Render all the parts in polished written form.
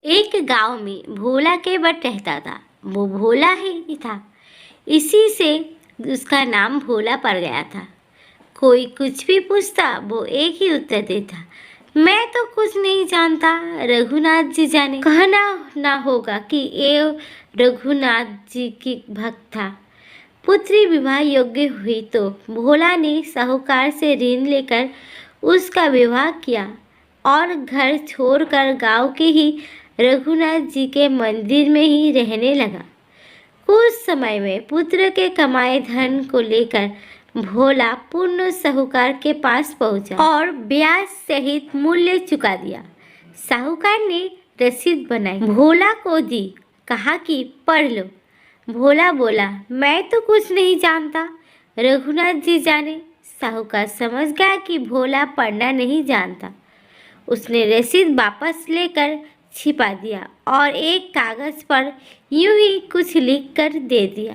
एक गांव में भोला के बट रहता था। वो भोला ही था, इसी से उसका नाम भोला पड़ गया था। कोई कुछ भी पूछता वो एक ही उत्तर देता, मैं तो कुछ नहीं जानता, रघुनाथ जी जाने। कहना ना होगा कि ये रघुनाथ जी की भक्त था। पुत्री विवाह योग्य हुई तो भोला ने साहूकार से ऋण लेकर उसका विवाह किया और घर छोड़कर गांव के ही रघुनाथ जी के मंदिर में ही रहने लगा। कुछ समय में पुत्र के कमाए धन को लेकर भोला पूर्ण साहूकार के पास पहुंचा और ब्याज सहित मूल्य चुका दिया। साहूकार ने रसीद बनाई, भोला को दी, कहा कि पढ़ लो। भोला बोला, मैं तो कुछ नहीं जानता, रघुनाथ जी जाने। साहूकार समझ गया कि भोला पढ़ना नहीं जानता। उसने रसीद वापस लेकर छिपा दिया और एक कागज पर यूं ही कुछ लिखकर दे दिया।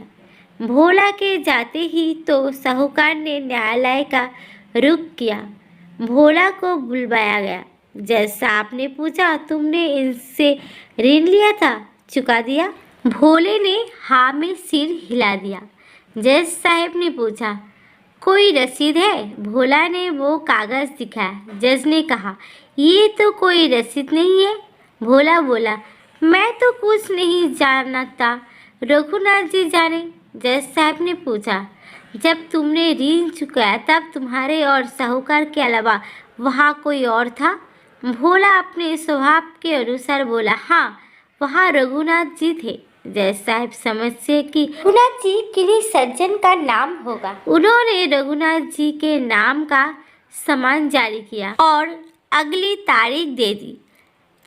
भोला के जाते ही तो साहूकार ने न्यायालय का रुख किया। भोला को बुलवाया गया। जज साहब ने पूछा, तुमने इनसे ऋण लिया था, चुका दिया? भोले ने हाँ में सिर हिला दिया। जज साहब ने पूछा, कोई रसीद है? भोला ने वो कागज दिखाया। जज ने कहा, ये तो कोई रसीद नहीं है। भोला बोला, मैं तो कुछ नहीं जानता, रघुनाथ जी जाने। जज साहब ने पूछा, जब तुमने ऋण चुकाया तब तुम्हारे और साहूकार के अलावा वहाँ कोई और था? भोला अपने स्वभाव के अनुसार बोला, हाँ, वहाँ रघुनाथ जी थे। जज साहब समझे कि रघुनाथ जी किन्हीं सज्जन का नाम होगा। उन्होंने रघुनाथ जी के नाम का सम्मान जारी किया और अगली तारीख दे दी।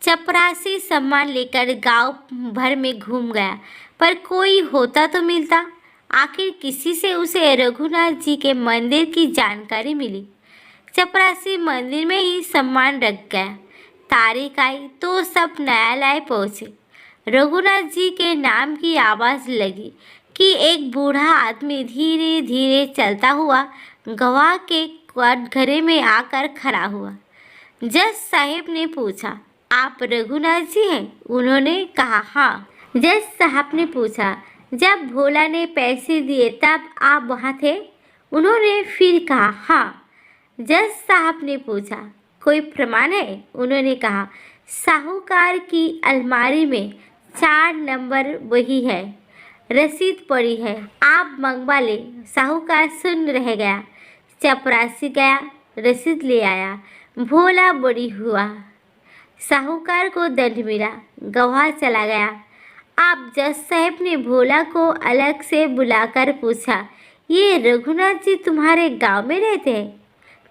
चपरासी सम्मान लेकर गांव भर में घूम गया, पर कोई होता तो मिलता। आखिर किसी से उसे रघुनाथ जी के मंदिर की जानकारी मिली। चपरासी मंदिर में ही सम्मान रख गया। तारीख आई तो सब न्यायालय पहुँचे। रघुनाथ जी के नाम की आवाज़ लगी कि एक बूढ़ा आदमी धीरे धीरे चलता हुआ गवाह के कटघरे में आकर खड़ा हुआ। जज साहब ने पूछा, आप रघुनाथ जी हैं? उन्होंने कहा, हाँ। जज साहब ने पूछा, जब भोला ने पैसे दिए तब आप वहाँ थे? उन्होंने फिर कहा, हाँ। जज साहब ने पूछा, कोई प्रमाण है? उन्होंने कहा, साहूकार की अलमारी में 4 नंबर वही है, रसीद पड़ी है, आप मंगवा ले। साहूकार सुन रह गया। चपरासी गया, रसीद ले आया। भोला बड़ी हुआ। साहूकार को दंड मिला। गवाह चला गया। अब जज साहब ने भोला को अलग से बुलाकर पूछा, ये रघुनाथ जी तुम्हारे गांव में रहते हैं?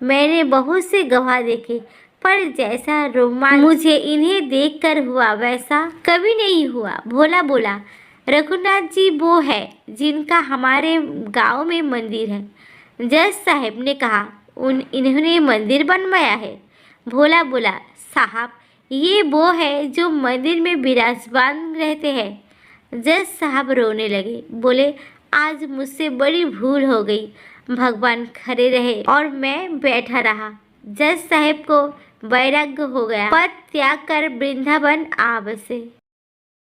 मैंने बहुत से गवाह देखे, पर जैसा रोमांच मुझे इन्हें देखकर हुआ वैसा कभी नहीं हुआ। भोला बोला, रघुनाथ जी वो है जिनका हमारे गांव में मंदिर है। जज साहब ने कहा, इन्होंने मंदिर बनवाया है? भोला बोला, साहब, ये वो है जो मंदिर में विराजमान रहते हैं। जज साहब रोने लगे, बोले, आज मुझसे बड़ी भूल हो गई, भगवान खड़े रहे और मैं बैठा रहा। जज साहब को वैराग्य हो गया। पद त्याग कर वृंदावन आ बसे।